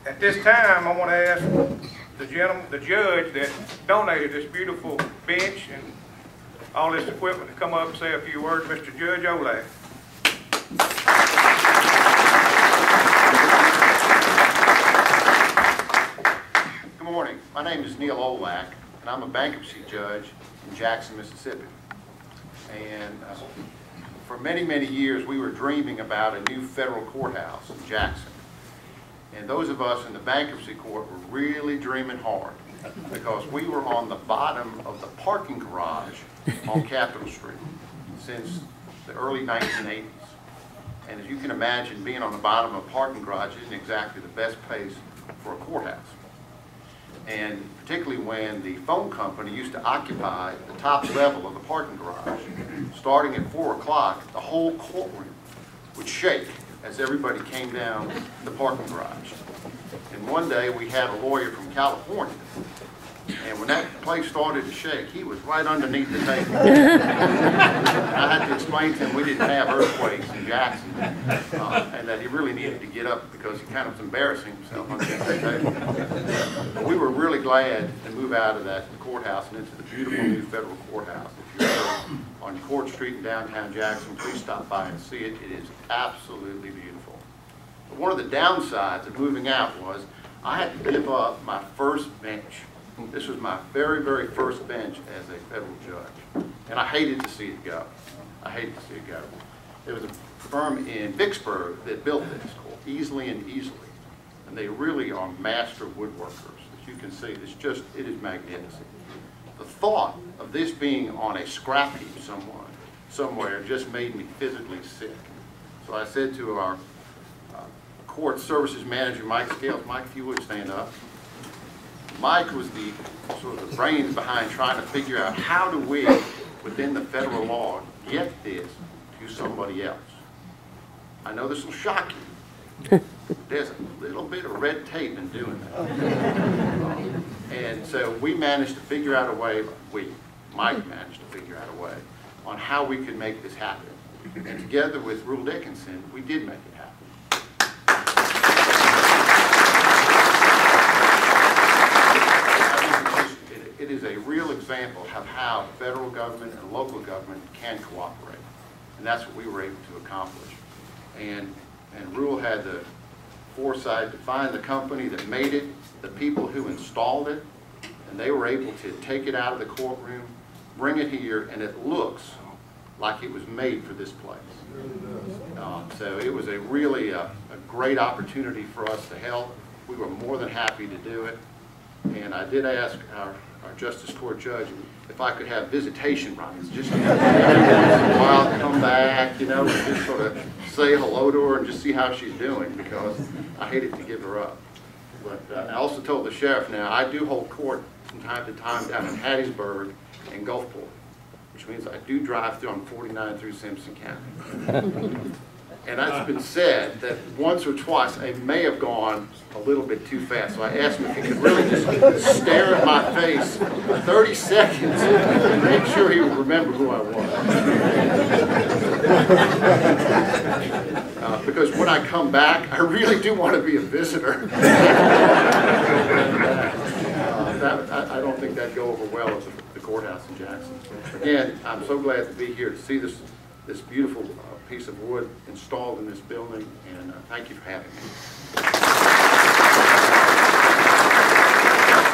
At this time, I want to ask the judge that donated this beautiful bench and all this equipment to come up and say a few words. Mr. Judge Olak. Good morning. My name is Neil Olak, and I'm a bankruptcy judge in Jackson, Mississippi. And for many, many years, we were dreaming about a new federal courthouse in Jackson. And those of us in the bankruptcy court were really dreaming hard because we were on the bottom of the parking garage on Capitol Street since the early 1980s. And as you can imagine, being on the bottom of a parking garage isn't exactly the best place for a courthouse. And particularly when the phone company used to occupy the top level of the parking garage. Starting at 4 o'clock, the whole courtroom would shake as everybody came down the parking garage. And one day we had a lawyer from California, and when that place started to shake, he was right underneath the table. I had to explain to him we didn't have earthquakes in Jackson, and that he really needed to get up because he kind of was embarrassing himself underneath the table. But we were really glad to move out of that courthouse and into the beautiful new federal courthouse. If you're ever on Court Street in downtown Jackson, please stop by and see it. It is absolutely beautiful. But one of the downsides of moving out was I had to give up my first bench. This was my very, very first bench as a federal judge. And I hated to see it go. I hated to see it go. There was a firm in Vicksburg that built this called Easily and Easily. And they really are master woodworkers. As you can see, it is magnificent. The thought of this being on a scrap heap somewhere just made me physically sick. So I said to our court services manager, Mike Scales, Mike, if you would stand up. Mike was the sort of the brains behind trying to figure out how do we, within the federal law, get this to somebody else. I know this will shock you. There's a little bit of red tape in doing that. And so we managed to figure out a way, Mike managed to figure out a way on how we could make this happen. And together with Rule Dickinson, we did make it happen. It is a real example of how federal government and local government can cooperate. And that's what we were able to accomplish. And Rule had the foresight to find the company that made it, the people who installed it, and they were able to take it out of the courtroom, bring it here, and it looks like it was made for this place. So it was a really a great opportunity for us to help. We were more than happy to do it. And I did ask our Justice Court judge if I could have visitation rights, just once in a while, come back, you know, and just sort of say hello to her and just see how she's doing, because I hated to give her up. But I also told the sheriff now, I do hold court from time to time down in Hattiesburg and Gulfport, which means I do drive through on 49 through Simpson County. And it's been said that once or twice I may have gone a little bit too fast. So I asked him if he could really just stare at my face for 30 seconds and make sure he would remember who I was. Because when I come back, I really do want to be a visitor. I don't think that'd go over well at the courthouse in Jackson. Again, I'm so glad to be here to see this beautiful piece of wood installed in this building, and thank you for having me.